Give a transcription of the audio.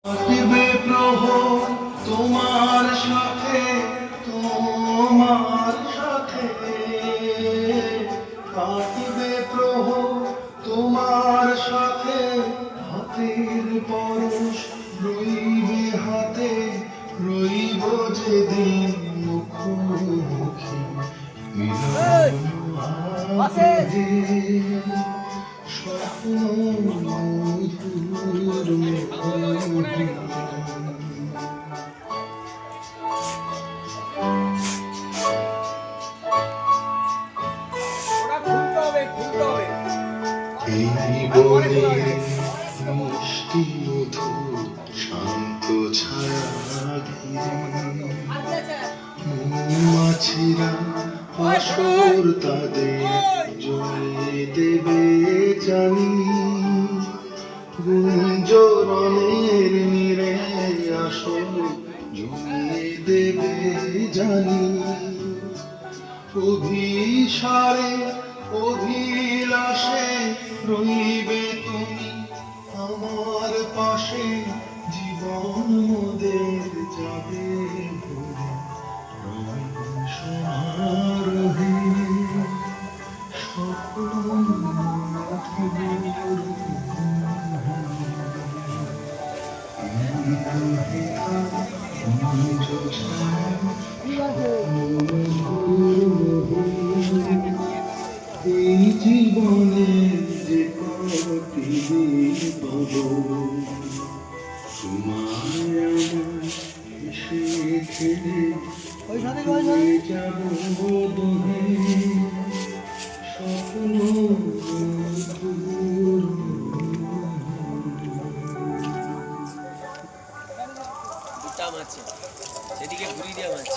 কাটিবে প্রহর তোমার সাথে, তোমার সাথে কাটিবে প্রহর তোমার সাথে, হাতের পরশ রইবে হাতে, রইব যেদিন মুখোমুখি মিলন আগে, স্বপ্ন মধুর মুখোমুখি। এই বনে মিষ্টি মধুর শান্ত ছায়া ঘিরে, মৌমাছিরা আসর তাদের জমিয়ে দেবে জানি, গুঞ্জরণের নীড়ে আসর জমিয়ে দেবে জানি, অভিসারে অভিলাষে রইবে তুমি আমার পাশে, জীবন মোদের যাবে ভরে রঙিন সমারোহে, স্বপ্ন মধুর এই জীবনে যে কটি পাব, তোমায় আমার এসে ছেড়ে যাব দূরে, স্বপ্ন মধুর। দুটা মাছ সেদিকে ঘুরিয়ে দেওয়া মাছ।